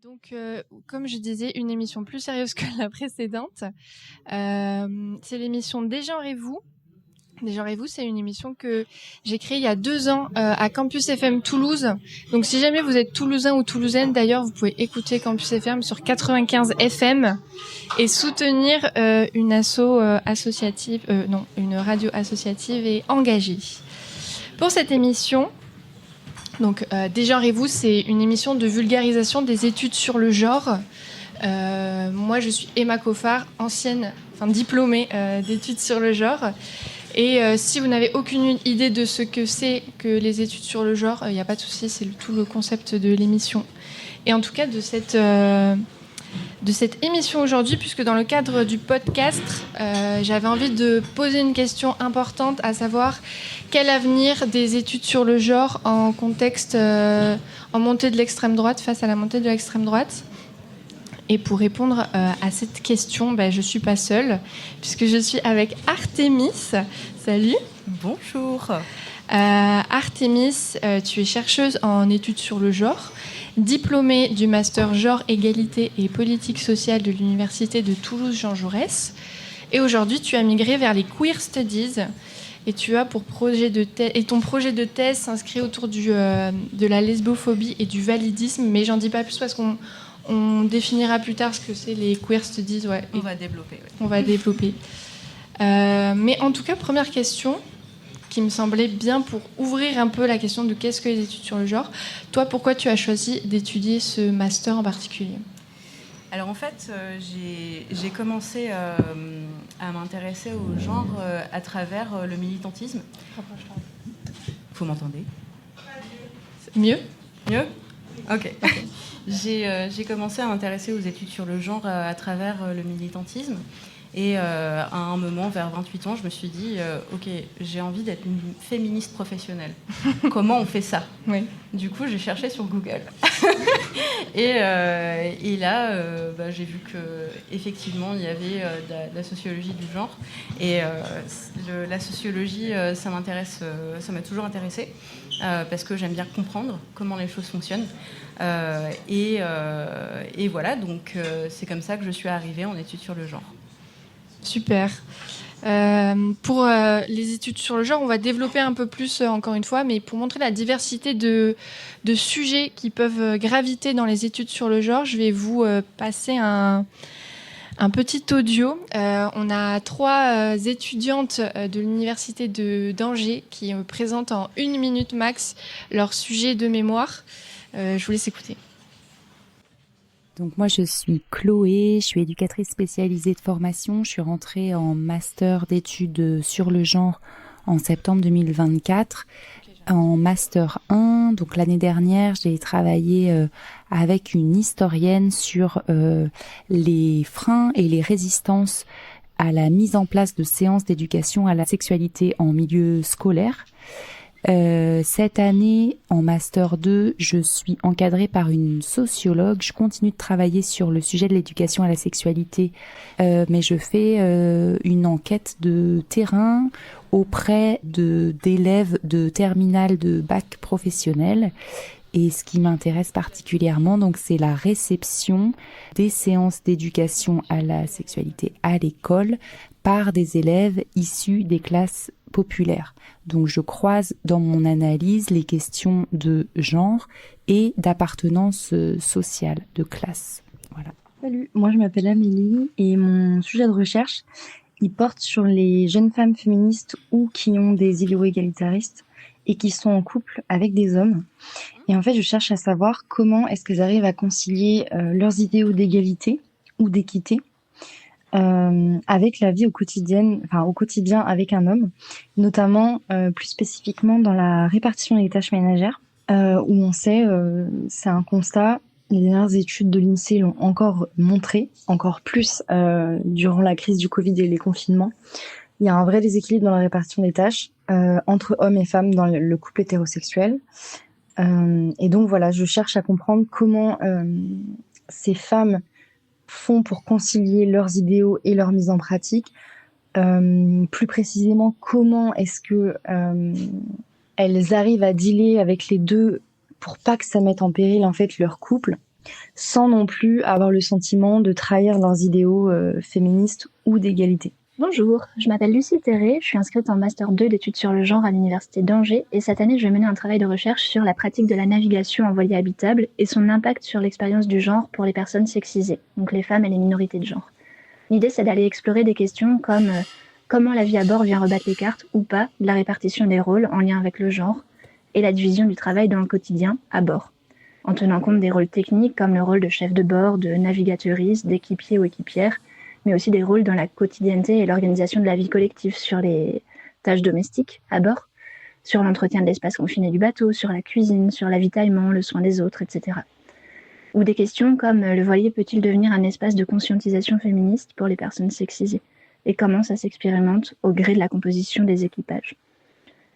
Donc, comme je disais, une émission plus sérieuse que la précédente. C'est l'émission Dégenrez-vous. Dégenrez-vous, c'est une émission que j'ai créée il y a 2 ans à Campus FM Toulouse. Donc, si jamais vous êtes toulousain ou toulousaine, d'ailleurs, vous pouvez écouter Campus FM sur 95 FM et soutenir une une radio associative et engagée. Pour cette émission, donc Dégenrez-vous, c'est une émission de vulgarisation des études sur le genre. Moi, je suis Emma Coffard, diplômée d'études sur le genre. Et si vous n'avez aucune idée de ce que c'est que les études sur le genre, il n'y a pas de souci, c'est tout le concept de l'émission. Et en tout cas, de cette émission aujourd'hui, puisque dans le cadre du podcast, j'avais envie de poser une question importante, à savoir quel avenir des études sur le genre en contexte en montée de l'extrême droite, face à la montée de l'extrême droite. Et pour répondre à cette question, je ne suis pas seule, puisque je suis avec Artémis. Salut. Bonjour. Artémis, tu es chercheuse en études sur le genre, diplômée du master genre, égalité et politique sociale de l'université de Toulouse Jean Jaurès. Et aujourd'hui, tu as migré vers les queer studies. Et tu as pour projet de thèse, et ton projet de thèse s'inscrit autour de la lesbophobie et du validisme. Mais j'en dis pas plus parce qu'on définira plus tard ce que c'est les queer studies. Ouais. On va développer. Ouais. On va développer. Mais en tout cas, première question qui me semblait bien pour ouvrir un peu la question de qu'est-ce que les études sur le genre. Toi, pourquoi tu as choisi d'étudier ce master en particulier ? Alors en fait, j'ai commencé à m'intéresser au genre à travers le militantisme. Vous m'entendez ? Mieux ? Mieux ? Ok. J'ai commencé à m'intéresser aux études sur le genre à travers le militantisme. Et à un moment, vers 28 ans, je me suis dit, ok, j'ai envie d'être une féministe professionnelle. Comment on fait ça ? Oui. Du coup, j'ai cherché sur Google. et là, j'ai vu qu'effectivement, il y avait de la sociologie du genre. Et la sociologie, ça m'a toujours intéressée, parce que j'aime bien comprendre comment les choses fonctionnent. Et voilà, donc c'est comme ça que je suis arrivée en études sur le genre. Super. Pour les études sur le genre, on va développer un peu plus encore une fois, mais pour montrer la diversité de sujets qui peuvent graviter dans les études sur le genre, je vais vous passer un petit audio. On a 3 étudiantes de l'université d'Angers qui présentent en 1 minute max leur sujet de mémoire. Je vous laisse écouter. Donc moi je suis Chloé, je suis éducatrice spécialisée de formation, je suis rentrée en master d'études sur le genre en septembre 2024. En master 1, donc l'année dernière, j'ai travaillé avec une historienne sur les freins et les résistances à la mise en place de séances d'éducation à la sexualité en milieu scolaire. Cette année, en Master 2, je suis encadrée par une sociologue. Je continue de travailler sur le sujet de l'éducation à la sexualité, mais je fais une enquête de terrain auprès d'élèves de terminale de bac professionnel. Et ce qui m'intéresse particulièrement, donc, c'est la réception des séances d'éducation à la sexualité à l'école par des élèves issus des classes populaires. Donc je croise dans mon analyse les questions de genre et d'appartenance sociale, de classe. Voilà. Salut, moi je m'appelle Amélie et mon sujet de recherche, il porte sur les jeunes femmes féministes ou qui ont des idéaux égalitaristes et qui sont en couple avec des hommes. Et en fait, je cherche à savoir comment est-ce qu'elles arrivent à concilier leurs idéaux d'égalité ou d'équité avec la vie au quotidien avec un homme, notamment plus spécifiquement dans la répartition des tâches ménagères, où on sait, c'est un constat, les dernières études de l'INSEE l'ont encore montré, encore plus durant la crise du Covid et les confinements. Il y a un vrai déséquilibre dans la répartition des tâches entre hommes et femmes dans le couple hétérosexuel. Et donc voilà, je cherche à comprendre comment ces femmes font pour concilier leurs idéaux et leur mise en pratique. Plus précisément, comment est-ce que elles arrivent à dealer avec les deux pour pas que ça mette en péril en fait leur couple. sans non plus avoir le sentiment de trahir leurs idéaux féministes ou d'égalité. Bonjour, je m'appelle Lucie Terré, je suis inscrite en Master 2 d'études sur le genre à l'Université d'Angers et cette année je vais mener un travail de recherche sur la pratique de la navigation en voilier habitable et son impact sur l'expérience du genre pour les personnes sexisées, donc les femmes et les minorités de genre. L'idée c'est d'aller explorer des questions comme comment la vie à bord vient rebattre les cartes ou pas de la répartition des rôles en lien avec le genre et la division du travail dans le quotidien à bord, en tenant compte des rôles techniques comme le rôle de chef de bord, de navigatrice, d'équipier ou équipière, mais aussi des rôles dans la quotidienneté et l'organisation de la vie collective sur les tâches domestiques à bord, sur l'entretien de l'espace confiné du bateau, sur la cuisine, sur l'avitaillement, le soin des autres, etc. Ou des questions comme le voilier peut-il devenir un espace de conscientisation féministe pour les personnes sexisées et comment ça s'expérimente au gré de la composition des équipages.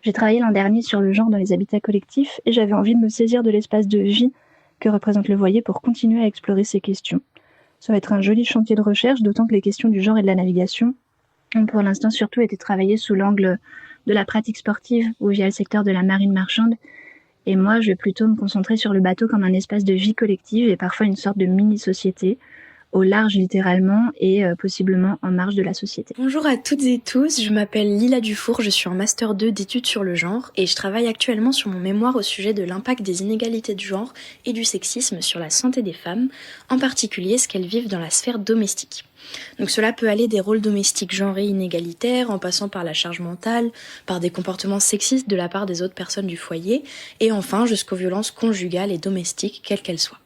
J'ai travaillé l'an dernier sur le genre dans les habitats collectifs et j'avais envie de me saisir de l'espace de vie que représente le voilier pour continuer à explorer ces questions. Ça va être un joli chantier de recherche, d'autant que les questions du genre et de la navigation ont pour l'instant surtout été travaillées sous l'angle de la pratique sportive ou via le secteur de la marine marchande. Et moi, je vais plutôt me concentrer sur le bateau comme un espace de vie collective et parfois une sorte de mini-société, au large littéralement et possiblement en marge de la société. Bonjour à toutes et tous, je m'appelle Lila Dufour, je suis en Master 2 d'études sur le genre et je travaille actuellement sur mon mémoire au sujet de l'impact des inégalités de genre et du sexisme sur la santé des femmes, en particulier ce qu'elles vivent dans la sphère domestique. Donc cela peut aller des rôles domestiques genrés inégalitaires, en passant par la charge mentale, par des comportements sexistes de la part des autres personnes du foyer, et enfin jusqu'aux violences conjugales et domestiques, quelles qu'elles soient.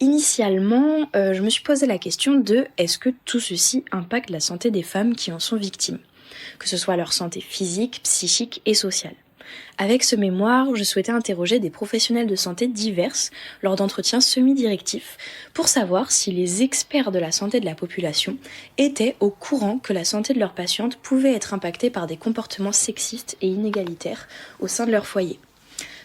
Initialement, je me suis posé la question de est-ce que tout ceci impacte la santé des femmes qui en sont victimes, que ce soit leur santé physique, psychique et sociale. Avec ce mémoire, je souhaitais interroger des professionnels de santé diverses lors d'entretiens semi-directifs pour savoir si les experts de la santé de la population étaient au courant que la santé de leurs patientes pouvait être impactée par des comportements sexistes et inégalitaires au sein de leur foyer.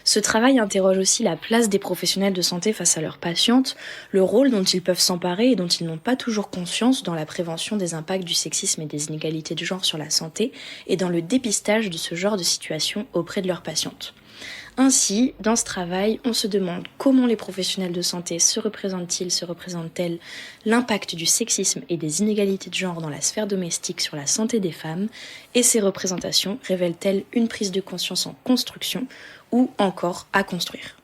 Ce travail interroge aussi la place des professionnels de santé face à leurs patientes, le rôle dont ils peuvent s'emparer et dont ils n'ont pas toujours conscience dans la prévention des impacts du sexisme et des inégalités de genre sur la santé et dans le dépistage de ce genre de situation auprès de leurs patientes. Ainsi, dans ce travail, on se demande comment les professionnels de santé se représentent-elles l'impact du sexisme et des inégalités de genre dans la sphère domestique sur la santé des femmes, et ces représentations révèlent-elles une prise de conscience en construction ou encore à construire.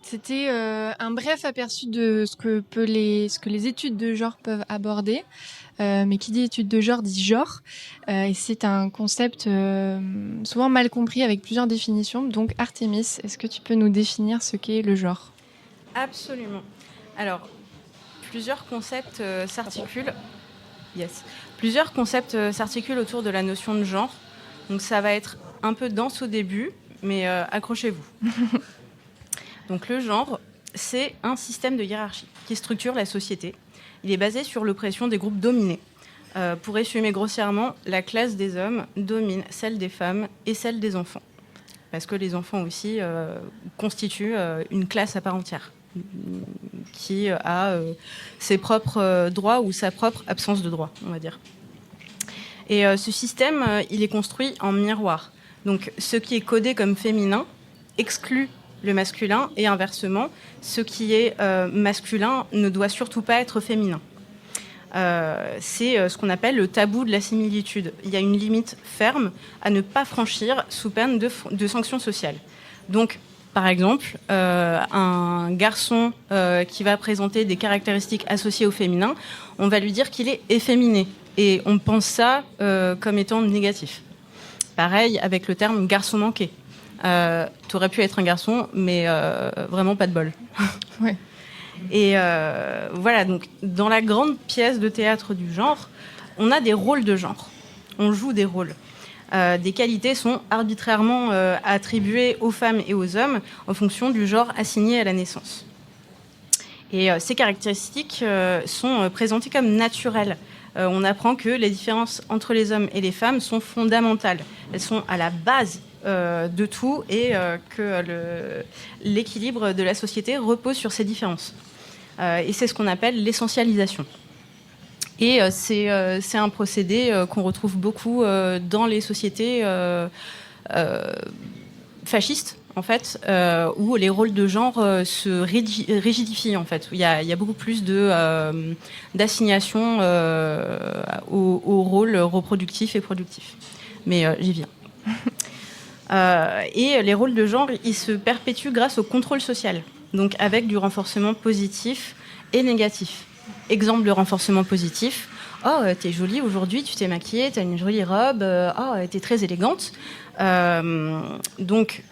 C'était un bref aperçu de ce que les études de genre peuvent aborder. Mais qui dit études de genre dit genre. Et c'est un concept souvent mal compris avec plusieurs définitions. Donc Artémis, est-ce que tu peux nous définir ce qu'est le genre ? Absolument. Alors, plusieurs concepts s'articulent. Plusieurs concepts s'articulent autour de la notion de genre. Donc ça va être un peu dense au début, mais accrochez-vous. Donc le genre, c'est un système de hiérarchie qui structure la société. Il est basé sur l'oppression des groupes dominés. Pour résumer grossièrement, la classe des hommes domine celle des femmes et celle des enfants. Parce que les enfants aussi constituent une classe à part entière qui a ses propres droits ou sa propre absence de droits, on va dire. Et ce système, il est construit en miroir. Donc, ce qui est codé comme féminin exclut le masculin et inversement, ce qui est masculin ne doit surtout pas être féminin. C'est ce qu'on appelle le tabou de la similitude. Il y a une limite ferme à ne pas franchir sous peine de sanctions sociales. Donc, par exemple, un garçon qui va présenter des caractéristiques associées au féminin, on va lui dire qu'il est efféminé. Et on pense ça comme étant négatif. Pareil avec le terme garçon manqué. T'aurais pu être un garçon, mais vraiment pas de bol. Ouais. Et voilà, donc dans la grande pièce de théâtre du genre, on a des rôles de genre. On joue des rôles. Des qualités sont arbitrairement attribuées aux femmes et aux hommes en fonction du genre assigné à la naissance. Et ces caractéristiques sont présentées comme naturelles. On apprend que les différences entre les hommes et les femmes sont fondamentales. Elles sont à la base de tout et que l'équilibre de la société repose sur ces différences. Et c'est ce qu'on appelle l'essentialisation. Et c'est un procédé qu'on retrouve beaucoup dans les sociétés fascistes, en fait, où les rôles de genre se rigidifient, en fait. Il y a beaucoup plus d'assignation aux rôles reproductifs et productifs. Mais j'y viens. Et les rôles de genre, ils se perpétuent grâce au contrôle social, donc avec du renforcement positif et négatif. Exemple de renforcement positif. Oh, t'es jolie aujourd'hui, tu t'es maquillée, t'as une jolie robe, oh, t'es très élégante. Donc,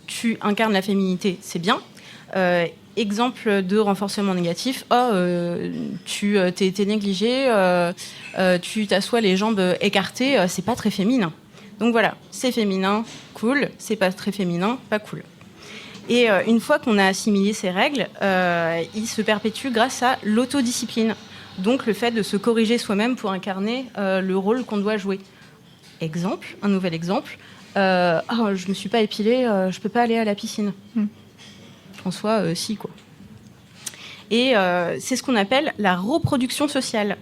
tu incarnes la féminité, c'est bien. Exemple de renforcement négatif. Oh, tu t'es négligée, tu t'assois les jambes écartées, c'est pas très féminin. Donc voilà, c'est féminin, cool, c'est pas très féminin, pas cool. Et une fois qu'on a assimilé ces règles, il se perpétue grâce à l'autodiscipline. Donc le fait de se corriger soi-même pour incarner le rôle qu'on doit jouer. Exemple, un nouvel exemple. Oh, je me suis pas épilée, je peux pas aller à la piscine. En soi, si, quoi. Et c'est ce qu'on appelle la reproduction sociale.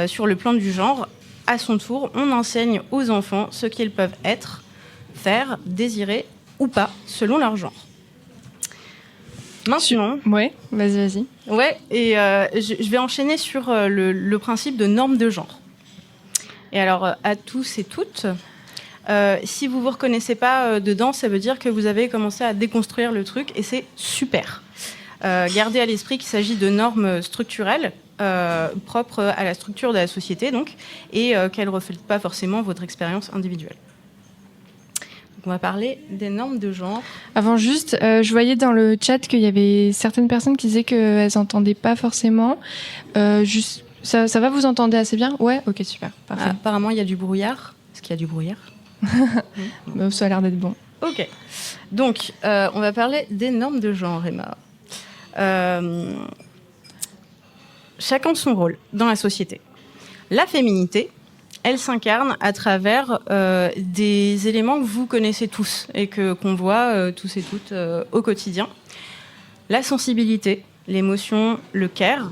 Sur le plan du genre, à son tour, on enseigne aux enfants ce qu'ils peuvent être, faire, désirer ou pas, selon leur genre. Maintenant... Ouais, vas-y. Ouais, et je vais enchaîner sur le principe de norme de genre. Et alors, à tous et toutes, si vous vous reconnaissez pas dedans, ça veut dire que vous avez commencé à déconstruire le truc, et c'est super. Gardez à l'esprit qu'il s'agit de normes structurelles, propres à la structure de la société, donc, et qu'elles ne reflètent pas forcément votre expérience individuelle. Donc on va parler des normes de genre. Avant juste, je voyais dans le chat qu'il y avait certaines personnes qui disaient qu'elles n'entendaient pas forcément. Ça va, vous entendez assez bien ? Ouais, ok, super, parfait. Apparemment, il y a du brouillard. Est-ce qu'il y a du brouillard ? Ça a l'air d'être bon. Ok. Donc, on va parler des normes de genre, Emma. Chacun son rôle dans la société. La féminité, elle s'incarne à travers des éléments que vous connaissez tous et qu'on voit tous et toutes au quotidien. La sensibilité, l'émotion, le care.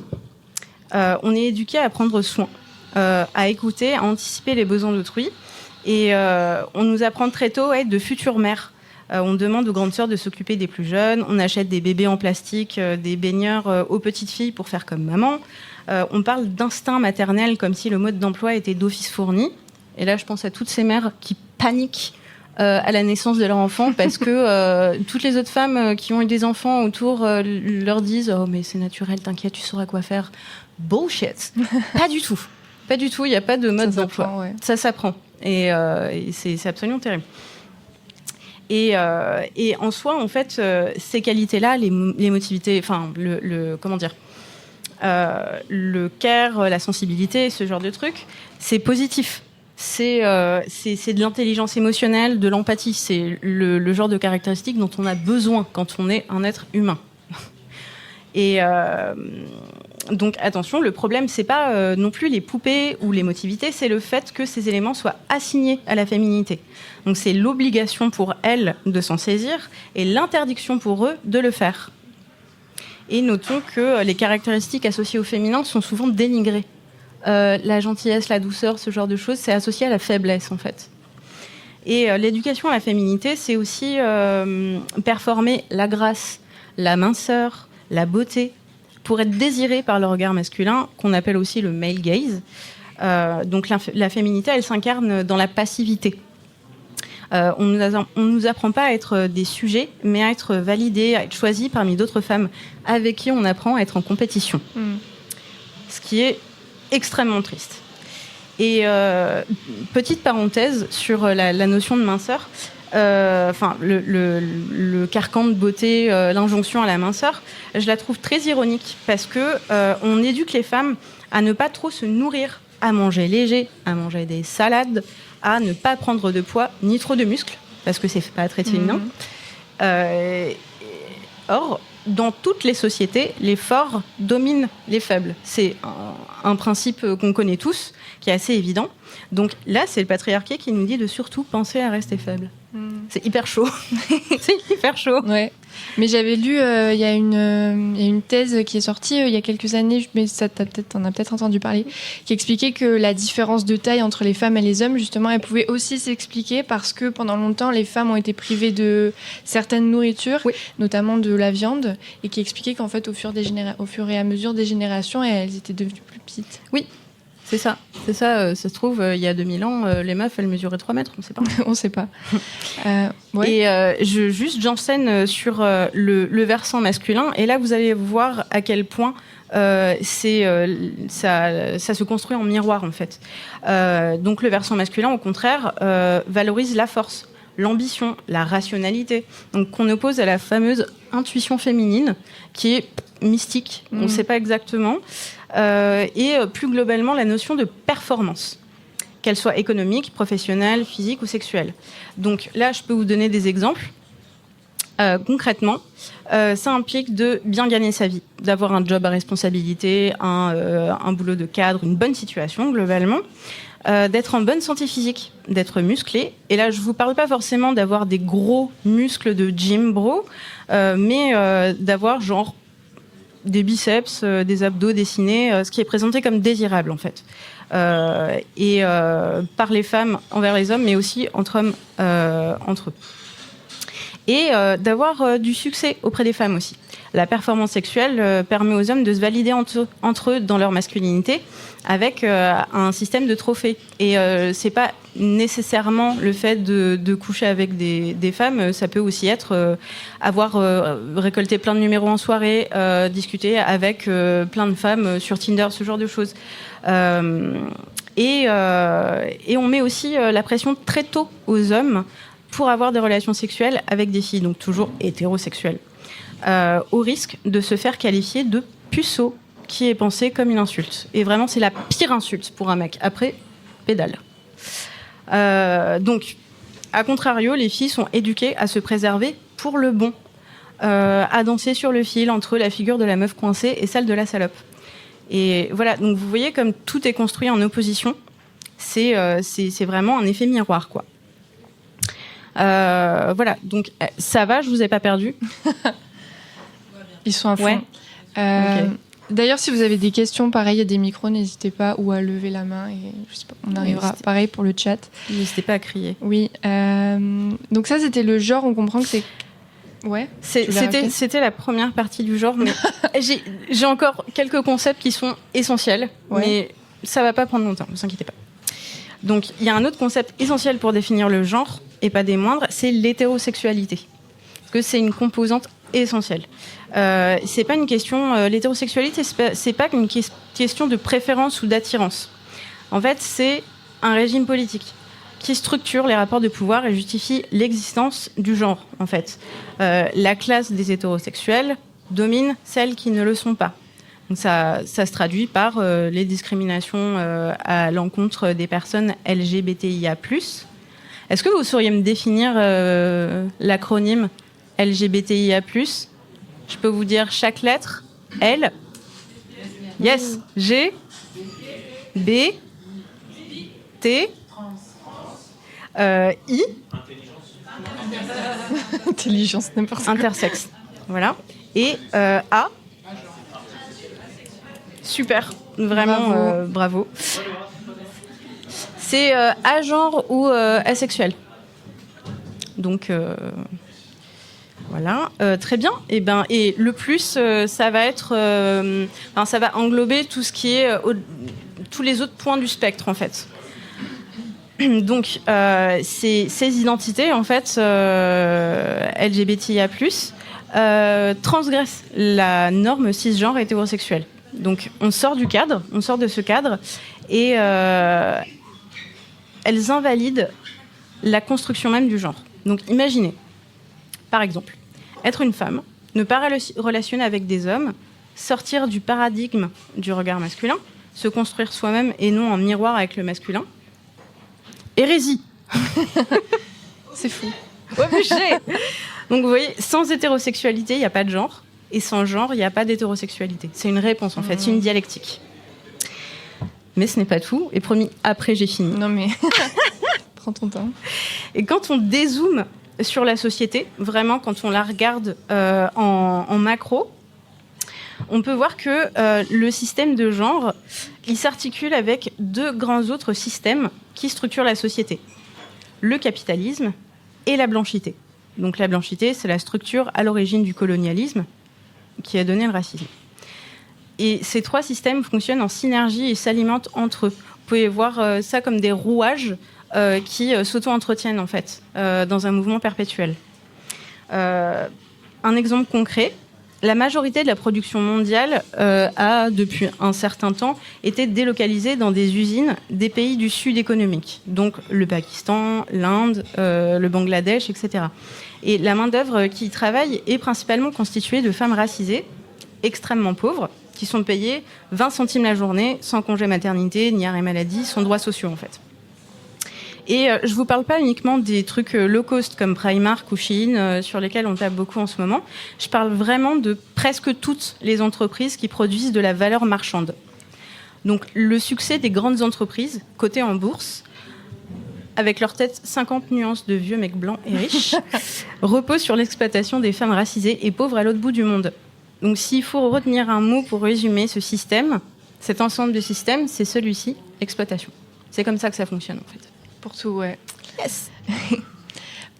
On est éduqué à prendre soin, à écouter, à anticiper les besoins d'autrui. Et on nous apprend très tôt à être de futures mères. On demande aux grandes sœurs de s'occuper des plus jeunes. On achète des bébés en plastique, des baigneurs aux petites filles pour faire comme maman. On parle d'instinct maternel comme si le mode d'emploi était d'office fourni. Et là, je pense à toutes ces mères qui paniquent à la naissance de leur enfant parce que toutes les autres femmes qui ont eu des enfants autour leur disent « Oh, mais c'est naturel, t'inquiète, tu sauras quoi faire. » Bullshit. Pas du tout. Pas du tout, il n'y a pas de mode d'emploi. Ouais. Ça s'apprend. Et c'est absolument terrible. Et en soi, en fait, ces qualités-là, l'émotivité, enfin, le care, la sensibilité, ce genre de trucs, c'est positif. C'est de l'intelligence émotionnelle, de l'empathie. C'est le genre de caractéristiques dont on a besoin quand on est un être humain. Et donc, attention, le problème, c'est pas non plus les poupées ou l'émotivité, c'est le fait que ces éléments soient assignés à la féminité. Donc, c'est l'obligation pour elles de s'en saisir et l'interdiction pour eux de le faire. Et notons que les caractéristiques associées au féminin sont souvent dénigrées. La gentillesse, la douceur, ce genre de choses, c'est associé à la faiblesse, en fait. Et l'éducation à la féminité, c'est aussi performer la grâce, la minceur, la beauté, pour être désirée par le regard masculin, qu'on appelle aussi le male gaze. Donc la féminité, elle s'incarne dans la passivité. On nous apprend pas à être des sujets, mais à être validés, à être choisis parmi d'autres femmes avec qui on apprend à être en compétition. Ce qui est extrêmement triste. Et petite parenthèse sur la notion de minceur, le carcan de beauté, l'injonction à la minceur, je la trouve très ironique parce que on éduque les femmes à ne pas trop se nourrir, à manger léger, à manger des salades, à ne pas prendre de poids ni trop de muscles parce que c'est pas très féminin. Or, dans toutes les sociétés, les forts dominent les faibles. C'est un principe qu'on connaît tous, qui est assez évident. Donc là, c'est le patriarcat qui nous dit de surtout penser à rester faible. C'est hyper chaud. C'est hyper chaud. Ouais. Mais j'avais lu, il y a une thèse qui est sortie il y a quelques années, mais t'en as peut-être entendu parler, qui expliquait que la différence de taille entre les femmes et les hommes, justement, elle pouvait aussi s'expliquer parce que pendant longtemps, les femmes ont été privées de certaines nourritures, notamment de la viande, et qui expliquait qu'en fait, au fur et à mesure des générations, elles étaient devenues plus petites. Oui. C'est ça. Ça se trouve, il y a 2000 ans, les meufs, elles mesuraient 3 mètres, on ne sait pas. On ne sait pas. Et j'enseigne sur le versant masculin. Et là, vous allez voir à quel point ça se construit en miroir, en fait. Donc, le versant masculin, au contraire, valorise la force, l'ambition, la rationalité. Donc, qu'on oppose à la fameuse intuition féminine, qui est mystique. On ne sait pas exactement. Et plus globalement la notion de performance, qu'elle soit économique, professionnelle, physique ou sexuelle. Donc là, je peux vous donner des exemples. Concrètement, ça implique de bien gagner sa vie, d'avoir un job à responsabilité, un boulot de cadre, une bonne situation globalement, d'être en bonne santé physique, d'être musclé. Et là, je ne vous parle pas forcément d'avoir des gros muscles de gym bro, mais d'avoir genre des biceps, des abdos dessinés, ce qui est présenté comme désirable en fait. Par les femmes envers les hommes, mais aussi entre hommes entre eux. Et d'avoir du succès auprès des femmes aussi. La performance sexuelle permet aux hommes de se valider entre eux dans leur masculinité avec un système de trophées. Et c'est pas nécessairement le fait de coucher avec des femmes, ça peut aussi être avoir récolté plein de numéros en soirée, discuter avec plein de femmes sur Tinder, ce genre de choses. Et on met aussi la pression très tôt aux hommes pour avoir des relations sexuelles avec des filles, donc toujours hétérosexuelles, au risque de se faire qualifier de puceau, qui est pensé comme une insulte. Et vraiment, c'est la pire insulte pour un mec. Après, pédale. Donc, à contrario, les filles sont éduquées à se préserver pour le bon, à danser sur le fil entre la figure de la meuf coincée et celle de la salope. Et voilà, donc vous voyez comme tout est construit en opposition. C'est vraiment un effet miroir, quoi. Voilà, donc ça va, je vous ai pas perdu. Ils sont à fond. Ouais. Okay. D'ailleurs, si vous avez des questions, pareil, il y a des micros, n'hésitez pas, ou à lever la main, et je sais pas, on arrivera. Pareil pour le chat. N'hésitez pas à crier. Oui. Donc ça, c'était le genre, on comprend que c'est... Ouais. C'était la première partie du genre, mais j'ai encore quelques concepts qui sont essentiels, mais ça va pas prendre longtemps, ne vous inquiétez pas. Donc, il y a un autre concept essentiel pour définir le genre, et pas des moindres, c'est l'hétérosexualité. Parce que c'est une composante essentielle. C'est pas une question... l'hétérosexualité, c'est pas une question de préférence ou d'attirance. En fait, c'est un régime politique qui structure les rapports de pouvoir et justifie l'existence du genre, en fait. La classe des hétérosexuels domine celles qui ne le sont pas. Donc ça se traduit par les discriminations à l'encontre des personnes LGBTIA+. Est-ce que vous sauriez me définir l'acronyme LGBTIA+? Je peux vous dire chaque lettre. L. Yes. G. B. T. I. Intelligence, n'importe quoi. Intersexe. Voilà. Et A. Super. Vraiment, bravo. C'est agenre ou asexuel. Donc, voilà. Très bien. Et le plus, ça va être... ça va englober tout ce qui est... tous les autres points du spectre, en fait. Donc, ces identités, en fait, LGBTIA+, transgressent la norme cisgenre hétérosexuelle. Donc, on sort du cadre, on sort de ce cadre, et elles invalident la construction même du genre. Donc, imaginez, par exemple, être une femme, ne pas relationner avec des hommes, sortir du paradigme du regard masculin, se construire soi-même et non en miroir avec le masculin. Hérésie. C'est fou. Obligé. Donc vous voyez, sans hétérosexualité, il n'y a pas de genre. Et sans genre, il n'y a pas d'hétérosexualité. C'est une réponse, en fait. C'est une dialectique. Mais ce n'est pas tout. Et promis, après, j'ai fini. Non, mais... Prends ton temps. Et quand on dézoome sur la société, vraiment quand on la regarde en macro, on peut voir que le système de genre, il s'articule avec 2 grands autres systèmes qui structurent la société. Le capitalisme et la blanchité. Donc la blanchité, c'est la structure à l'origine du colonialisme qui a donné le racisme. Et ces 3 systèmes fonctionnent en synergie et s'alimentent entre eux. Vous pouvez voir ça comme des rouages qui s'auto-entretiennent en fait, dans un mouvement perpétuel. Un exemple concret, la majorité de la production mondiale a, depuis un certain temps, été délocalisée dans des usines des pays du Sud économique, donc le Pakistan, l'Inde, le Bangladesh, etc. Et la main-d'œuvre qui y travaille est principalement constituée de femmes racisées, extrêmement pauvres, qui sont payées 20 centimes la journée, sans congé maternité, ni arrêt maladie, sans droits sociaux en fait. Et je vous parle pas uniquement des trucs low cost comme Primark ou Shein sur lesquels on tape beaucoup en ce moment. Je parle vraiment de presque toutes les entreprises qui produisent de la valeur marchande. Donc le succès des grandes entreprises cotées en bourse, avec leur tête 50 nuances de vieux mecs blancs et riches, repose sur l'exploitation des femmes racisées et pauvres à l'autre bout du monde. Donc s'il faut retenir un mot pour résumer ce système, cet ensemble de systèmes, c'est celui-ci, exploitation. C'est comme ça que ça fonctionne en fait. Pour tout, ouais. Yes.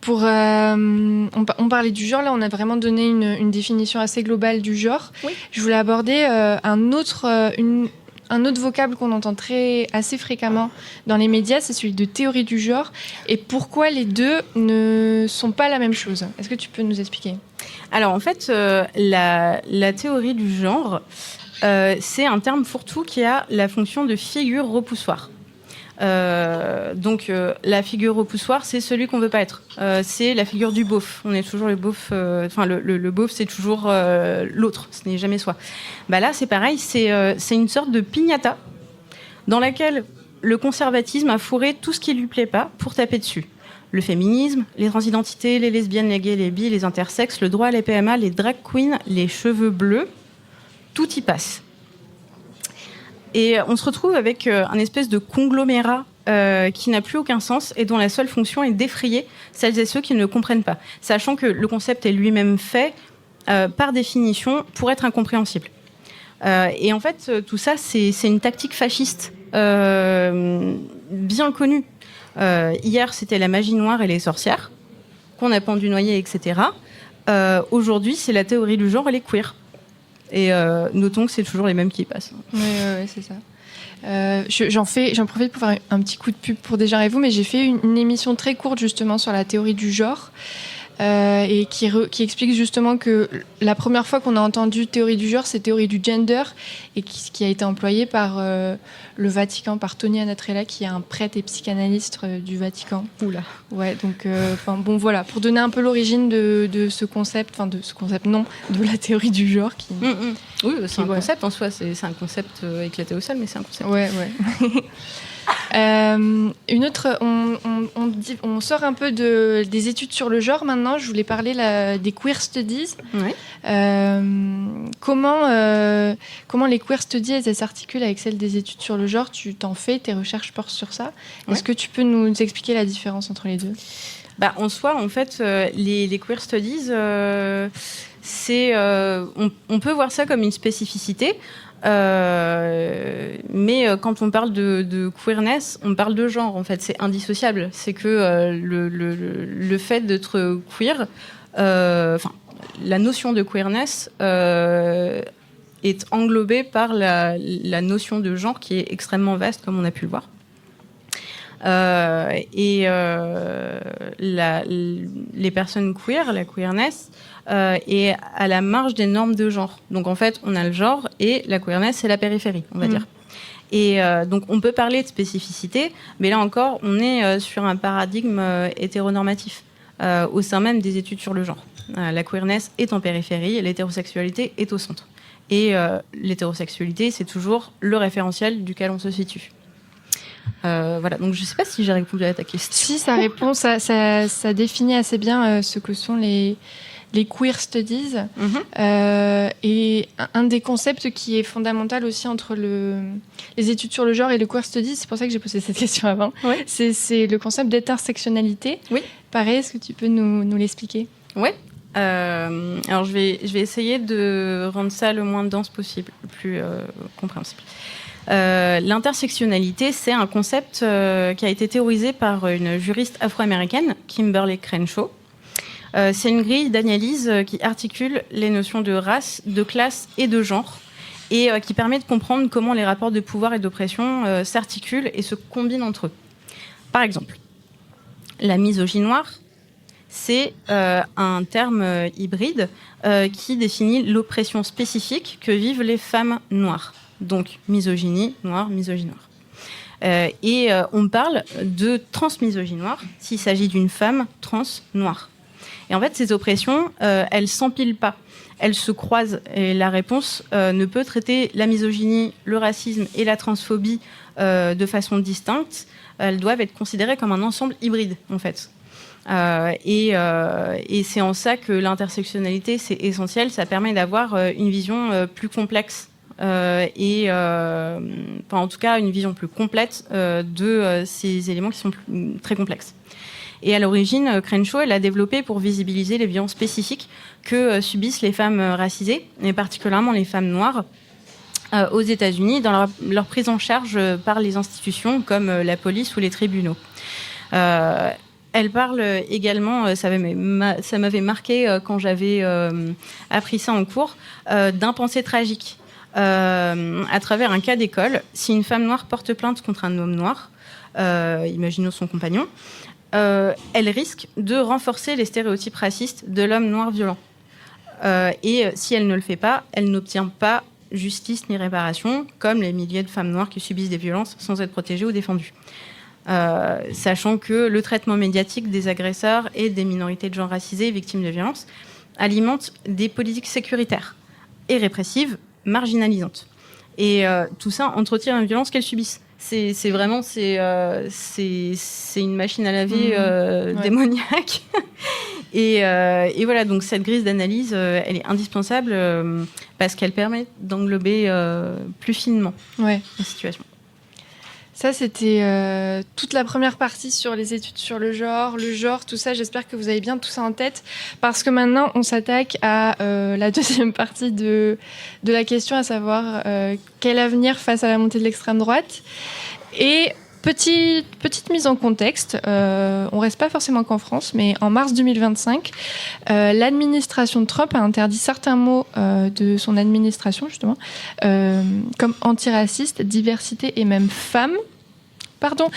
On parlait du genre, là on a vraiment donné une définition assez globale du genre. Oui. Je voulais aborder un autre vocable qu'on entend assez fréquemment dans les médias, c'est celui de théorie du genre. Et pourquoi les deux ne sont pas la même chose? Est-ce que tu peux nous expliquer? Alors en fait, la théorie du genre, c'est un terme fourre-tout qui a la fonction de figure repoussoire. Donc la figure repoussoire, c'est celui qu'on veut pas être. C'est la figure du beauf. On est toujours le beauf. Le beauf, c'est toujours l'autre. Ce n'est jamais soi. Bah là, c'est pareil. C'est une sorte de piñata dans laquelle le conservatisme a fourré tout ce qui lui plaît pas pour taper dessus. Le féminisme, les transidentités, les lesbiennes, les gays, les bi, les intersexes, le droit à les PMA, les drag queens, les cheveux bleus, tout y passe. Et on se retrouve avec un espèce de conglomérat qui n'a plus aucun sens et dont la seule fonction est d'effrayer celles et ceux qui ne le comprennent pas, sachant que le concept est lui-même fait, par définition, pour être incompréhensible. Et en fait, tout ça, c'est une tactique fasciste bien connue. Hier, c'était la magie noire et les sorcières, qu'on a pendu noyer, etc. Aujourd'hui, c'est la théorie du genre et les queers. Et notons que c'est toujours les mêmes qui y passent. Oui, c'est ça. J'en profite pour faire un petit coup de pub pour Dégenrez-vous, mais j'ai fait une émission très courte justement sur la théorie du genre et qui explique justement que la première fois qu'on a entendu théorie du genre, c'est théorie du gender et qui a été employée par le Vatican, par Tony Anatrella, qui est un prêtre et psychanalyste du Vatican. Oula. Ouais, donc bon voilà, pour donner un peu l'origine de ce concept, de la théorie du genre qui. Oui, c'est un concept en soi, c'est un concept éclaté au sol, mais c'est un concept. Ouais. Une autre, on sort un peu des études sur le genre maintenant. Je voulais parler des queer studies. Ouais. Comment les queer studies elles s'articulent avec celles des études sur le genre? Tu t'en fais, tes recherches portent sur ça. Ouais. Est-ce que tu peux nous expliquer la différence entre les deux? En soi, en fait, les queer studies, on peut voir ça comme une spécificité. Mais quand on parle de queerness, on parle de genre. En fait, c'est indissociable. C'est que le fait d'être queer, la notion de queerness est englobée par la notion de genre qui est extrêmement vaste, comme on a pu le voir. Les personnes queer, la queerness, est à la marge des normes de genre. Donc en fait, on a le genre et la queerness, c'est la périphérie, on va dire. Et donc on peut parler de spécificité, mais là encore, on est sur un paradigme hétéronormatif au sein même des études sur le genre. La queerness est en périphérie et l'hétérosexualité est au centre. Et l'hétérosexualité, c'est toujours le référentiel duquel on se situe. Voilà, donc je ne sais pas si j'ai répondu à ta question. Si, ça répond, ça définit assez bien ce que sont les les queer studies. Et un des concepts qui est fondamental aussi entre les études sur le genre et le queer studies, c'est pour ça que j'ai posé cette question avant, c'est le concept d'intersectionnalité. Oui. Pareil, est-ce que tu peux nous l'expliquer ? Oui. Alors je vais essayer de rendre ça le moins dense possible, le plus compréhensible. L'intersectionnalité, c'est un concept qui a été théorisé par une juriste afro-américaine, Kimberly Crenshaw. C'est une grille d'analyse qui articule les notions de race, de classe et de genre, et qui permet de comprendre comment les rapports de pouvoir et d'oppression s'articulent et se combinent entre eux. Par exemple, la misogynie noire, c'est un terme hybride qui définit l'oppression spécifique que vivent les femmes noires. Donc, misogynie noire, misogynie noire. Et on parle de transmisogynie noire s'il s'agit d'une femme trans noire. Et en fait, ces oppressions, elles ne s'empilent pas. Elles se croisent. Et la réponse ne peut traiter la misogynie, le racisme et la transphobie de façon distincte. Elles doivent être considérées comme un ensemble hybride, en fait. Et c'est en ça que l'intersectionnalité, c'est essentiel. Ça permet d'avoir une vision plus complexe en tout cas une vision plus complète de ces éléments qui sont très complexes. Et à l'origine, Crenshaw, elle a développé pour visibiliser les violences spécifiques que subissent les femmes racisées, et particulièrement les femmes noires, aux États-Unis, dans leur prise en charge par les institutions comme la police ou les tribunaux. Elle parle également, ça m'avait marqué quand j'avais appris ça en cours, d'impensé tragique. À travers un cas d'école, si une femme noire porte plainte contre un homme noir, imaginons son compagnon, elle risque de renforcer les stéréotypes racistes de l'homme noir violent. Et si elle ne le fait pas, elle n'obtient pas justice ni réparation, comme les milliers de femmes noires qui subissent des violences sans être protégées ou défendues. Sachant que le traitement médiatique des agresseurs et des minorités de genre racisées victimes de violences alimente des politiques sécuritaires et répressives marginalisantes. Et tout ça entretient une violence qu'elles subissent. C'est vraiment une machine à laver démoniaque. Et voilà, donc cette grille d'analyse, elle est indispensable parce qu'elle permet d'englober plus finement la situation. Ça, c'était toute la première partie sur les études sur le genre, tout ça. J'espère que vous avez bien tout ça en tête, parce que maintenant, on s'attaque à la deuxième partie de la question, à savoir quel avenir face à la montée de l'extrême droite. Et petite mise en contexte, on reste pas forcément qu'en France, mais en mars 2025, l'administration de Trump a interdit certains mots de son administration, justement, comme antiraciste, diversité et même femme. Pardon,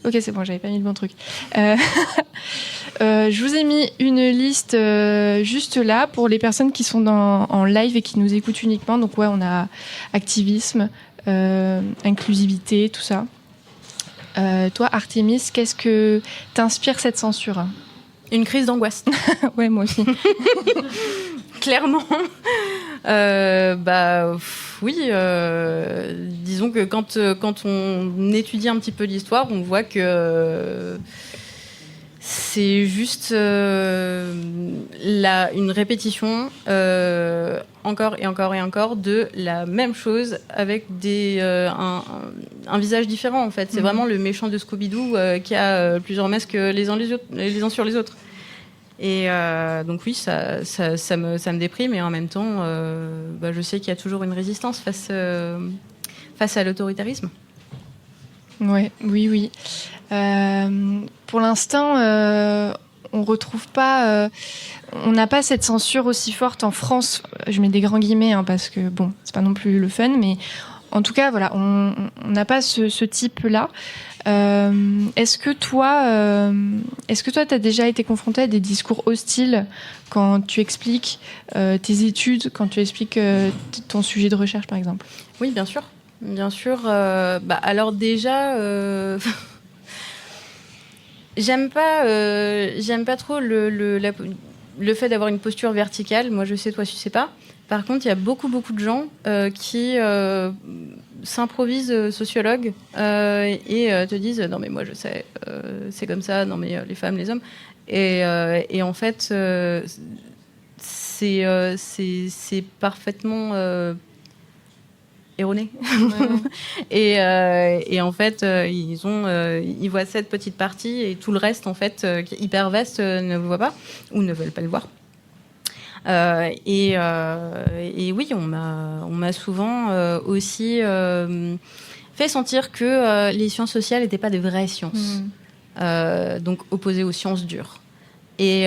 ok, c'est bon, j'avais pas mis le bon truc. Je vous ai mis une liste juste là pour les personnes qui sont en live et qui nous écoutent uniquement. Donc on a activisme, inclusivité, tout ça. Toi, Artémis, qu'est-ce que t'inspire cette censure ? Une crise d'angoisse. Ouais, moi aussi. Clairement. Oui. Disons que quand on étudie un petit peu l'histoire, on voit que c'est juste une répétition encore et encore et encore de la même chose avec un visage différent, en fait. C'est vraiment le méchant de Scooby-Doo qui a plusieurs masques les uns sur les autres. Et donc oui, ça me déprime, et en même temps, je sais qu'il y a toujours une résistance face à l'autoritarisme. Oui. Pour l'instant, on retrouve pas, on n'a pas cette censure aussi forte en France. Je mets des grands guillemets parce que bon, c'est pas non plus le fun, mais en tout cas, voilà, on n'a pas ce type-là. Est-ce que toi, t'as déjà été confronté à des discours hostiles quand tu expliques tes études, quand tu expliques ton sujet de recherche, par exemple ? Oui, bien sûr. Alors déjà, j'aime pas trop le fait d'avoir une posture verticale. Moi, je sais, toi, tu sais pas. Par contre, il y a beaucoup de gens qui s'improvisent sociologues et te disent non mais moi je sais, c'est comme ça, non mais les femmes, les hommes. Et en fait, c'est parfaitement erroné. Et en fait, ils voient cette petite partie et tout le reste, en fait, qui est hyper vaste, ne voient pas ou ne veulent pas le voir. Et oui, on m'a souvent aussi fait sentir que les sciences sociales n'étaient pas des vraies sciences, donc opposées aux sciences dures. Et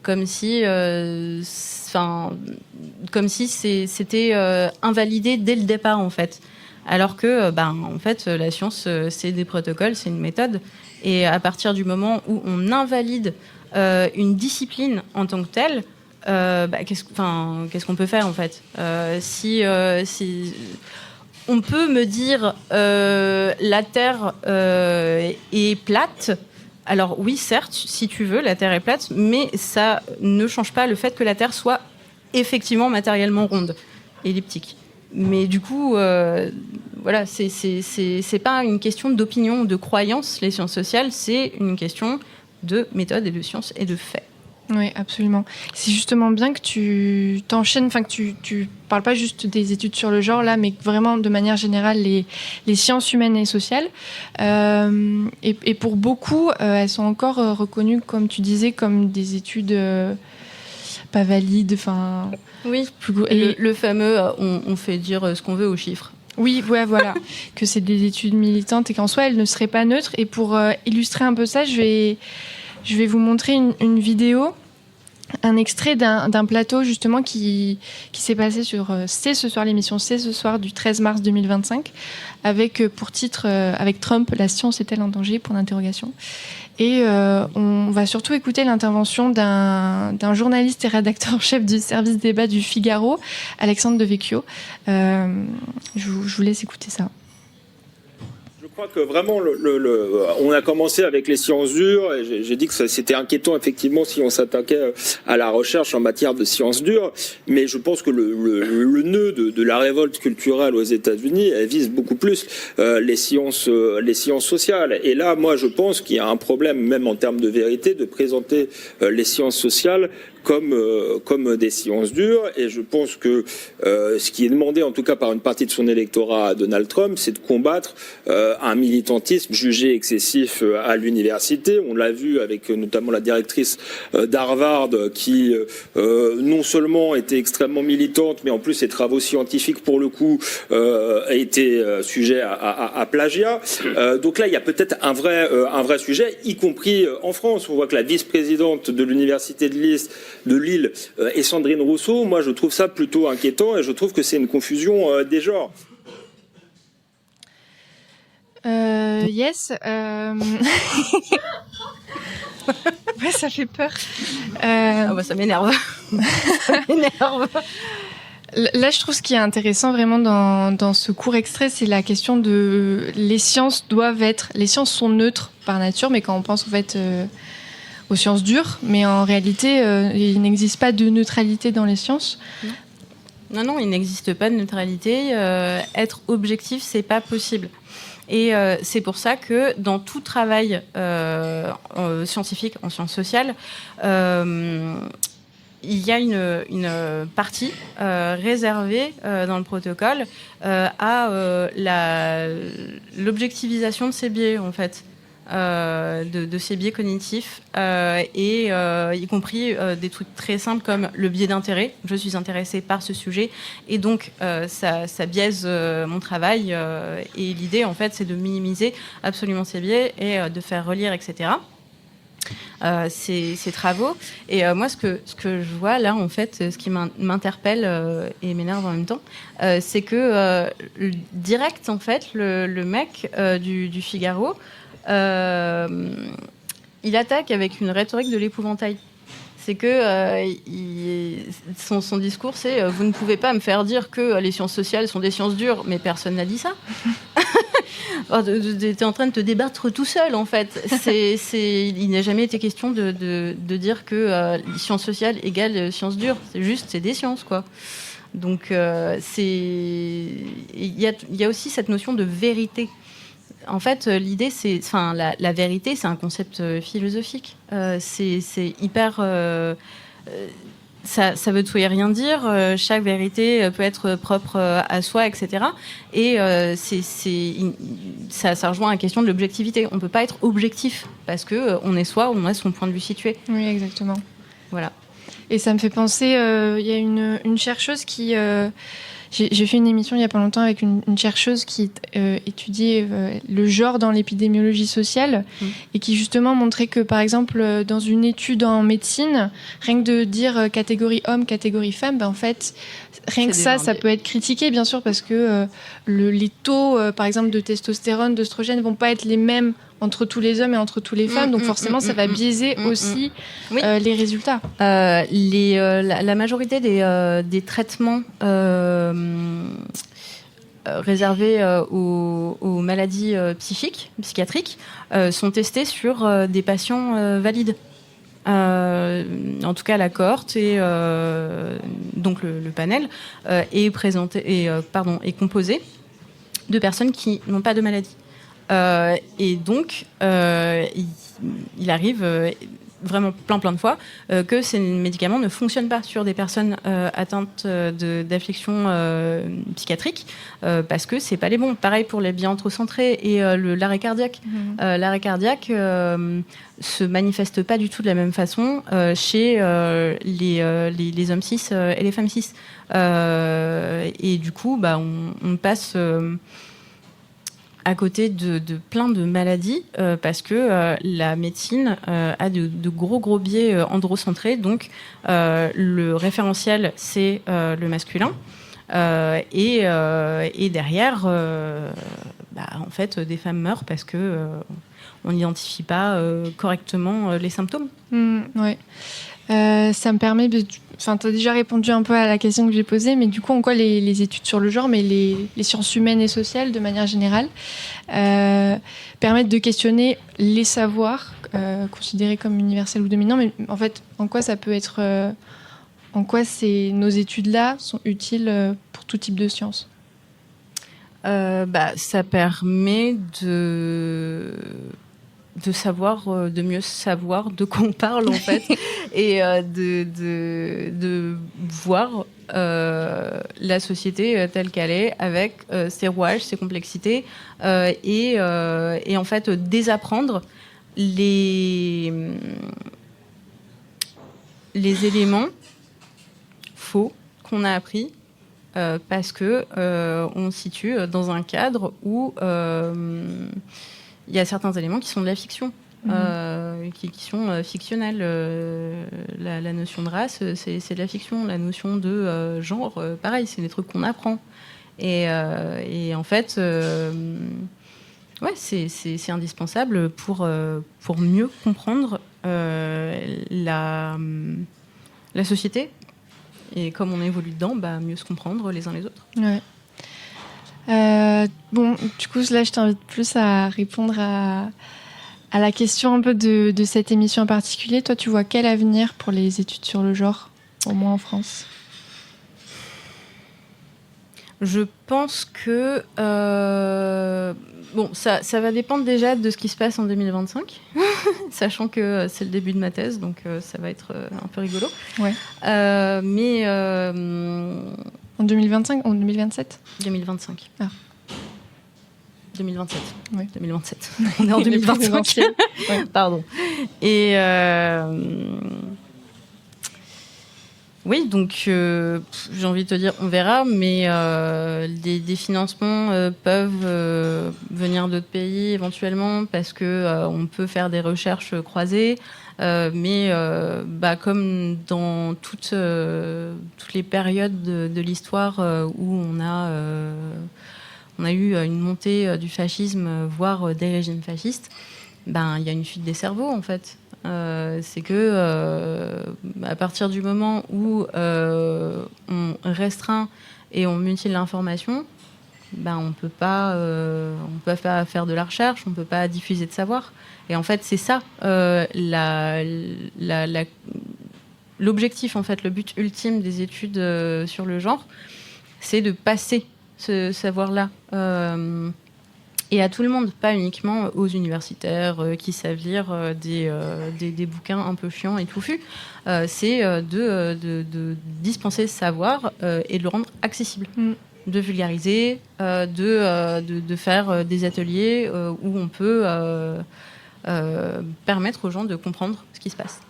comme si c'était invalidé dès le départ, en fait. Alors que, en fait, la science, c'est des protocoles, c'est une méthode. Et à partir du moment où on invalide une discipline en tant que telle, qu'est-ce qu'on peut faire, en fait ? Si on peut me dire la Terre est plate. Alors oui, certes, si tu veux, la Terre est plate, mais ça ne change pas le fait que la Terre soit effectivement matériellement ronde, elliptique. Mais du coup, voilà, c'est pas une question d'opinion ou de croyance, les sciences sociales, c'est une question de méthode et de science et de faits. Oui, absolument. C'est justement bien que tu t'enchaînes, enfin que tu parles pas juste des études sur le genre là, mais vraiment de manière générale les sciences humaines et sociales. Et pour beaucoup, elles sont encore reconnues, comme tu disais, comme des études pas valides. Enfin. Oui. Le fameux, on fait dire ce qu'on veut aux chiffres. Oui, ouais, voilà, que c'est des études militantes et qu'en soi elles ne seraient pas neutres. Et pour illustrer un peu ça, je vais vous montrer une vidéo, un extrait d'un plateau justement qui s'est passé sur C'est ce soir, l'émission C'est ce soir du 13 mars 2025, avec pour titre avec Trump, la science est-elle en danger ? Point d'interrogation. Et on va surtout écouter l'intervention d'un journaliste et rédacteur en chef du service débat du Figaro, Alexandre Devecchio. Je vous laisse écouter ça. Je crois que vraiment, on a commencé avec les sciences dures et j'ai dit que c'était inquiétant effectivement si on s'attaquait à la recherche en matière de sciences dures. Mais je pense que le nœud de la révolte culturelle aux États-Unis, elle vise beaucoup plus les sciences sociales. Et là, moi, je pense qu'il y a un problème, même en termes de vérité, de présenter les sciences sociales comme des sciences dures. Et je pense que ce qui est demandé, en tout cas par une partie de son électorat à Donald Trump, c'est de combattre un militantisme jugé excessif à l'université. On l'a vu avec notamment la directrice d'Harvard qui non seulement était extrêmement militante, mais en plus ses travaux scientifiques pour le coup étaient sujets à plagiat. Donc là, il y a peut-être un vrai sujet, y compris en France. On voit que la vice-présidente de l'université de Lille est Sandrine Rousseau. Moi, je trouve ça plutôt inquiétant et je trouve que c'est une confusion des genres. Yes. Ouais, ça fait peur. Ça m'énerve. Ça m'énerve. Là, je trouve ce qui est intéressant vraiment dans ce court extrait, c'est la question de les sciences sont neutres par nature, mais quand on pense en fait aux sciences dures, mais en réalité, il n'existe pas de neutralité dans les sciences. Non, il n'existe pas de neutralité. Être objectif, c'est pas possible. Et c'est pour ça que dans tout travail scientifique, en sciences sociales, il y a une partie réservée dans le protocole à l'objectivisation de ces biais, en fait. De ces biais cognitifs et y compris des trucs très simples comme le biais d'intérêt. Je suis intéressée par ce sujet et donc ça biaise mon travail et l'idée en fait c'est de minimiser absolument ces biais et de faire relire etc. Ces travaux et moi ce que je vois là en fait ce qui m'interpelle et m'énerve en même temps c'est que direct en fait le mec du Figaro il attaque avec une rhétorique de l'épouvantail. C'est que son discours, c'est vous ne pouvez pas me faire dire que les sciences sociales sont des sciences dures, mais personne n'a dit ça. T'es en train de te débattre tout seul, en fait. Il n'a jamais été question de dire que les sciences sociales égale sciences dures. C'est des sciences, quoi. Donc, il y a aussi cette notion de vérité. En fait, l'idée, la vérité, c'est un concept philosophique. C'est hyper ça veut tout et rien dire. Chaque vérité peut être propre à soi, etc. Et ça rejoint à la question de l'objectivité. On ne peut pas être objectif parce qu'on est soi, on a son point de vue situé. Oui, exactement. Voilà. Et ça me fait penser, il y a une chercheuse qui... j'ai fait une émission il n'y a pas longtemps avec une chercheuse qui étudiait le genre dans l'épidémiologie sociale et qui justement montrait que, par exemple, dans une étude en médecine, rien que de dire catégorie homme, catégorie femme, en fait, rien que ça peut être critiqué, bien sûr, parce que les taux, par exemple, de testostérone, d'œstrogène ne vont pas être les mêmes entre tous les hommes et entre tous les femmes, donc forcément ça va biaiser aussi les résultats. La majorité des traitements réservés aux maladies psychiatriques sont testés sur des patients valides. En tout cas, la cohorte et donc le panel est composé de personnes qui n'ont pas de maladie. Et donc, il arrive vraiment plein de fois que ces médicaments ne fonctionnent pas sur des personnes atteintes d'affections psychiatriques parce que c'est pas les bons. Pareil pour les biens anthrocentrés et l'arrêt cardiaque. L'arrêt cardiaque se manifeste pas du tout de la même façon chez les hommes cis et les femmes cis. Et du coup, on passe à côté de plein de maladies parce que la médecine a de gros biais androcentrés. Donc, le référentiel, c'est le masculin. Et derrière, en fait, des femmes meurent parce que on n'identifie pas correctement les symptômes. Ouais. Ça me permet de... Enfin, tu as déjà répondu un peu à la question que j'ai posée, mais du coup, en quoi les études sur le genre, mais les sciences humaines et sociales, de manière générale, permettent de questionner les savoirs considérés comme universels ou dominants, mais en fait, en quoi ça peut être... en quoi nos études-là sont utiles pour tout type de sciences ? Ça permet de savoir, de mieux savoir de quoi on parle en fait, et de voir la société telle qu'elle est, avec ses rouages, ses complexités, et en fait désapprendre les éléments faux qu'on a appris parce que on se situe dans un cadre où il y a certains éléments qui sont de la fiction, qui sont fictionnels. La notion de race, c'est de la fiction. La notion de genre, pareil, c'est des trucs qu'on apprend. Et en fait, c'est indispensable pour mieux comprendre la société. Et comme on évolue dedans, mieux se comprendre les uns les autres. Ouais. Bon, du coup, là, je t'invite plus à répondre à la question un peu de cette émission en particulier. Toi, tu vois quel avenir pour les études sur le genre, au moins en France ? Je pense que... ça va dépendre déjà de ce qui se passe en 2025, sachant que c'est le début de ma thèse, donc ça va être un peu rigolo. Ouais. Mais... En 2025 ou en 2027 ? 2025. Ah. 2027. Oui. 2027. On est en 2025. Ouais. Pardon. Et... Oui, donc j'ai envie de te dire, on verra, mais des financements peuvent venir d'autres pays éventuellement parce que on peut faire des recherches croisées, mais comme dans toutes les périodes de l'histoire où on a eu une montée du fascisme, voire des régimes fascistes, il y a une fuite des cerveaux en fait. C'est que à partir du moment où on restreint et on mutile l'information, on peut pas faire de la recherche, on peut pas diffuser de savoir. Et en fait, c'est ça l'objectif, en fait, le but ultime des études sur le genre, c'est de passer ce savoir-là Et à tout le monde, pas uniquement aux universitaires qui savent lire des bouquins un peu chiants et touffus. C'est de dispenser ce savoir et de le rendre accessible. De vulgariser, de faire des ateliers où on peut permettre aux gens de comprendre ce qui se passe.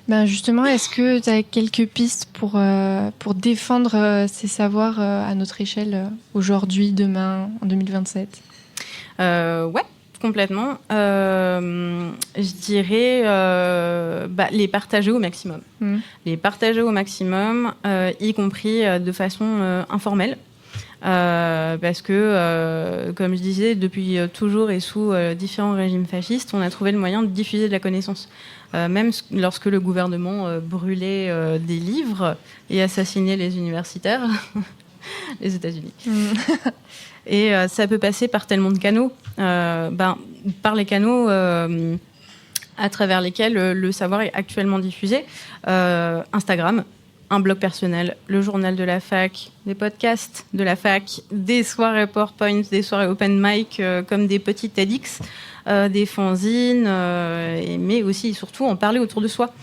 Ben justement, est-ce que tu as quelques pistes pour défendre ces savoirs à notre échelle aujourd'hui, demain, en 2027 ? Ouais, complètement. Je dirais les partager au maximum. Les partager au maximum, y compris de façon informelle. Parce que, comme je disais, depuis toujours et sous différents régimes fascistes, on a trouvé le moyen de diffuser de la connaissance. Même lorsque le gouvernement brûlait des livres et assassinait les universitaires, les États-Unis. Et ça peut passer par tellement de canaux. Par les canaux à travers lesquels le savoir est actuellement diffusé. Instagram, un blog personnel, le journal de la fac, des podcasts de la fac, des soirées PowerPoint, des soirées open mic comme des petits TEDx, des fanzines, mais aussi et surtout en parler autour de soi.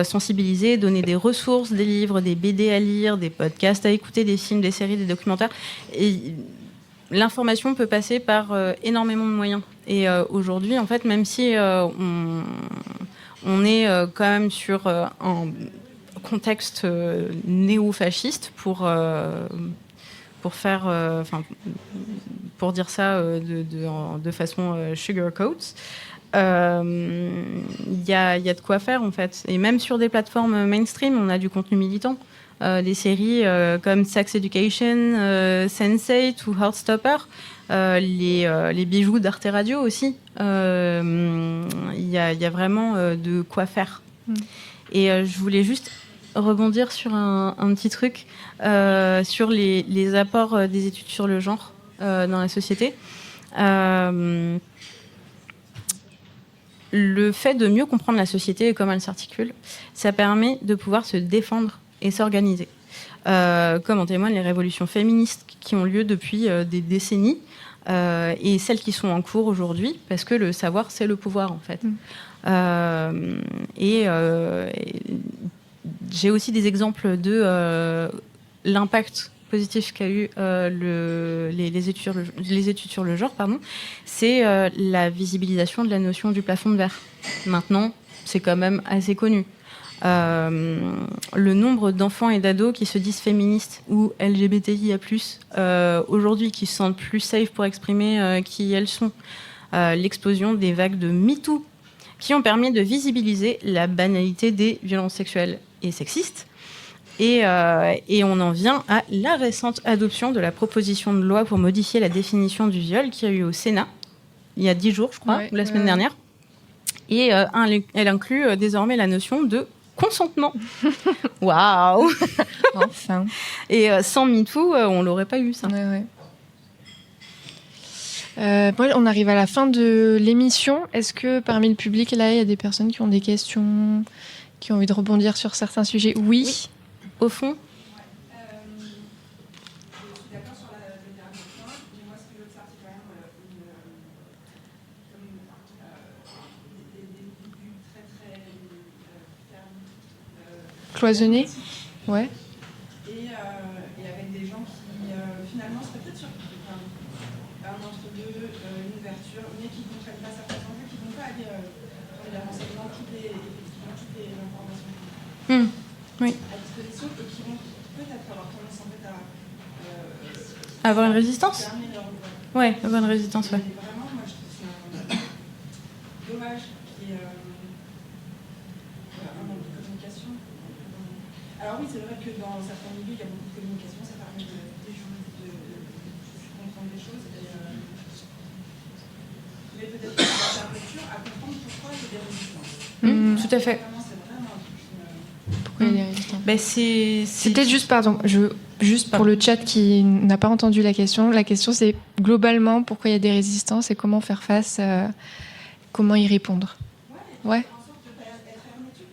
Sensibiliser, donner des ressources, des livres, des BD à lire, des podcasts à écouter, des films, des séries, des documentaires. Et l'information peut passer par énormément de moyens. Et aujourd'hui, en fait, même si on est quand même sur un contexte néo-fasciste pour dire ça de façon sugarcoat, il y a de quoi faire en fait. Et même sur des plateformes mainstream, on a du contenu militant. Des séries comme Sex Education, Sense8 ou Heartstopper, les bijoux d'Arte Radio aussi. Il y a vraiment de quoi faire. Et je voulais juste rebondir sur un petit truc sur les apports des études sur le genre dans la société. Le fait de mieux comprendre la société et comment elle s'articule, ça permet de pouvoir se défendre et s'organiser. Comme en témoignent les révolutions féministes qui ont lieu depuis des décennies et celles qui sont en cours aujourd'hui, parce que le savoir, c'est le pouvoir, en fait. Et j'ai aussi des exemples de l'impact positif qu'a eu les études sur le genre, pardon. C'est la visibilisation de la notion du plafond de verre. Maintenant, c'est quand même assez connu. Le nombre d'enfants et d'ados qui se disent féministes ou LGBTIA+, aujourd'hui, qui se sentent plus safe pour exprimer qui elles sont. L'explosion des vagues de MeToo, qui ont permis de visibiliser la banalité des violences sexuelles et sexistes. Et on en vient à la récente adoption de la proposition de loi pour modifier la définition du viol qui a eu au Sénat, il y a 10 jours, je crois, ou la semaine dernière. Et elle inclut désormais la notion de consentement. Waouh. Enfin. Et sans MeToo, on l'aurait pas eu, ça. Ouais. On arrive à la fin de l'émission. Est-ce que parmi le public, là, il y a des personnes qui ont des questions, qui ont envie de rebondir sur certains sujets ? Oui. Au fond. Cloisonné. Ouais. Et avec des gens qui finalement seraient peut-être sur un entre-deux, une ouverture, mais qui ne comprennent pas certains enjeux, qui ne vont pas aller dans les renseignements, toutes les informations Oui. à disposition et qui vont peut-être avoir tendance en fait à avoir une résistance. fermer leur Ouais, avoir une résistance, ouais. Et vraiment, moi je trouve ça dommage qu'il y ait un manque de communication. Alors oui, c'est vrai que dans certains milieux, il y a beaucoup de communication, ça permet de comprendre des choses. Mais peut-être que ça va faire rupture à comprendre pourquoi il y a des résistances. Tout à fait. C'est vraiment un truc qui Pourquoi il y a des résistances ? C'était juste, pardon, juste pour le chat qui n'a pas entendu la question c'est globalement pourquoi il y a des résistances et comment faire face, comment y répondre. Ouais. en sorte d'être hermétique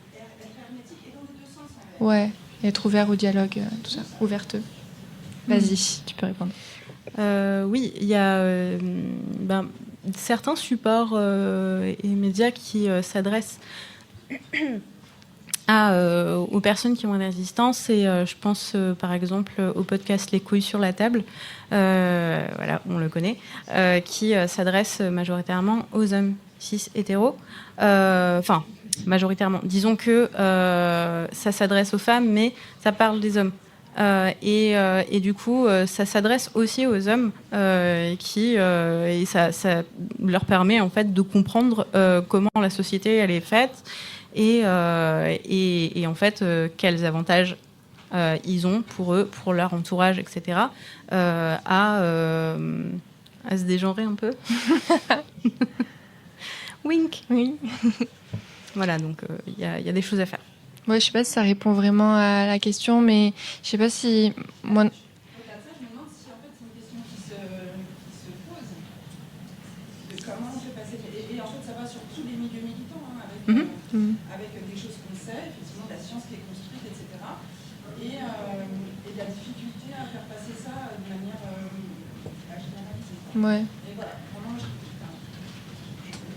et dans les deux sens. Ouais, et être ouvert au dialogue, tout ça, ouverteux. Vas-y, tu peux répondre. Oui, il y a certains supports et médias qui s'adressent aux personnes qui ont une résistance. Et je pense par exemple au podcast Les couilles sur la table, voilà, on le connaît, qui s'adresse majoritairement aux hommes cis hétéros. Enfin, majoritairement. Disons que ça s'adresse aux femmes, mais ça parle des hommes. Et du coup, ça s'adresse aussi aux hommes et ça leur permet en fait de comprendre comment la société elle est faite et en fait quels avantages ils ont pour eux, pour leur entourage, etc. À se dégenrer un peu. Wink. Oui. Voilà, donc il y a des choses à faire. Ouais, je sais pas si ça répond vraiment à la question, mais je sais pas si moi. Je me demande si en fait c'est une question qui se pose. De comment on fait passer. Et en fait, ça va sur tous les milieux militants, avec des choses qu'on sait, effectivement, de la science qui est construite, etc. Et de la difficulté à faire passer ça de manière généralisée. Ouais. Et voilà, vraiment, je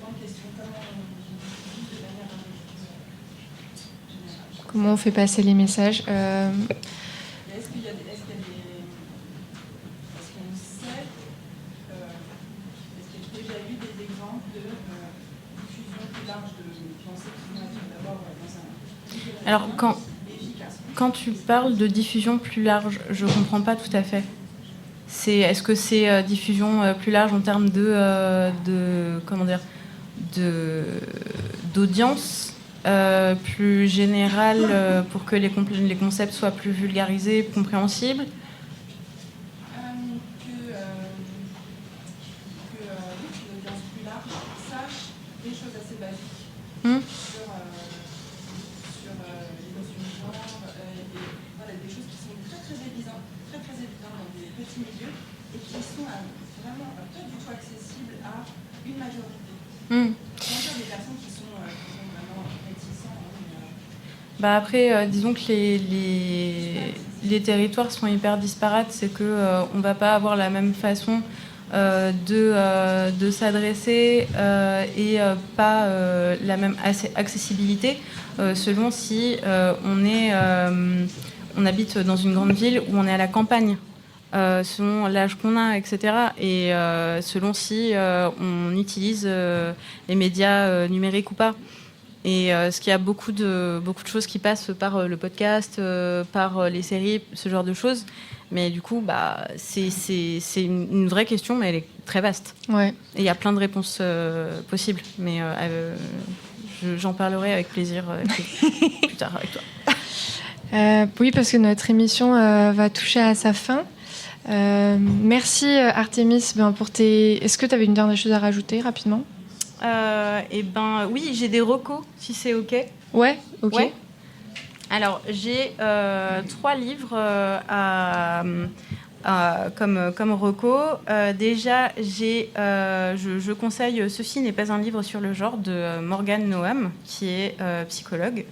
prends une question comment on dit de manière générale. Comment on fait passer les messages Est-ce qu'il y a des. Est-ce qu'on sait. Est-ce qu'il y a déjà eu des exemples de diffusion plus large de pensée qui vont être d'abord dans un. Alors, quand tu parles de diffusion plus large, je ne comprends pas tout à fait. Est-ce que c'est diffusion plus large en termes d'audience plus générale pour que les concepts soient plus vulgarisés, compréhensibles? Que l'audience plus large sache des choses assez basiques sur les notions de genre, voilà, des choses qui sont très évidentes dans des petits milieux et qui sont vraiment pas du tout accessibles à une majorité. Sans des personnes qui sont vraiment réticents. Après, disons que les territoires sont hyper disparates, c'est qu'on ne va pas avoir la même façon de s'adresser et pas la même accessibilité selon si on habite dans une grande ville ou on est à la campagne. Selon l'âge qu'on a, etc. Et selon si on utilise les médias numériques ou pas. Et ce qu'il y a beaucoup de choses qui passent par le podcast, par les séries, ce genre de choses. Mais du coup, c'est une vraie question, mais elle est très vaste. Ouais. Et il y a plein de réponses possibles. Mais j'en parlerai avec plaisir plus tard avec toi. Oui, parce que notre émission va toucher à sa fin. Merci Artémis pour tes... Est-ce que tu avais une dernière chose à rajouter rapidement? Oui, j'ai des recos, si c'est OK. Ouais, OK. Ouais. Alors, j'ai 3 livres comme reco. Déjà, je conseille Ceci n'est pas un livre sur le genre de Morgane Noam, qui est psychologue.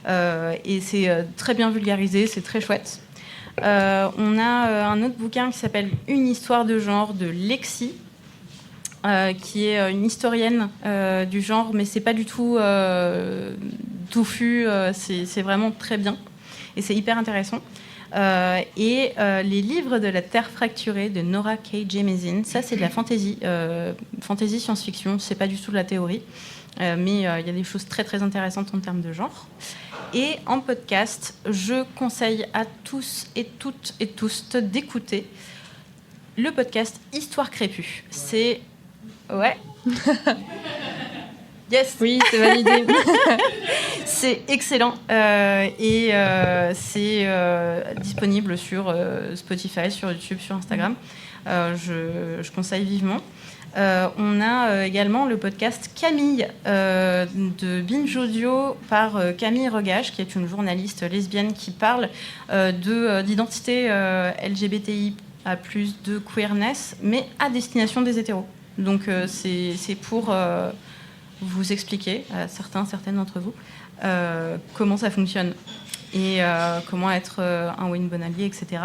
Et c'est très bien vulgarisé, c'est très chouette. On a un autre bouquin qui s'appelle Une histoire de genre de Lexi, qui est une historienne du genre, mais c'est pas du tout touffu, c'est vraiment très bien et c'est hyper intéressant. Et les livres de la Terre fracturée de Nora K. Jemisin, ça c'est de la fantasy science-fiction, c'est pas du tout de la théorie, mais il y a des choses très très intéressantes en termes de genre. Et en podcast, je conseille à tous et toutes et tous d'écouter le podcast Histoire crépue. C'est... Ouais. Yes. Oui, c'est validé. C'est excellent. Et c'est disponible sur Spotify, sur YouTube, sur Instagram. Je conseille vivement. On a également le podcast Camille de Binge Audio par Camille Regage, qui est une journaliste lesbienne qui parle d'identité LGBTI à plus de queerness, mais à destination des hétéros. Donc c'est pour vous expliquer à certaines d'entre vous comment ça fonctionne et comment être un win bon allié, etc.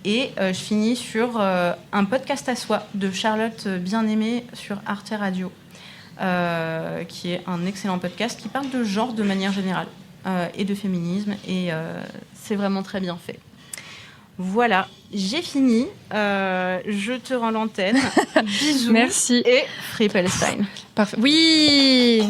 Et je finis sur un podcast à soi de Charlotte Bien-Aimée sur Arte Radio, qui est un excellent podcast qui parle de genre de manière générale et de féminisme. Et c'est vraiment très bien fait. Voilà, j'ai fini. Je te rends l'antenne. Bisous. Merci. Et Free Palestine. Parfait. Oui.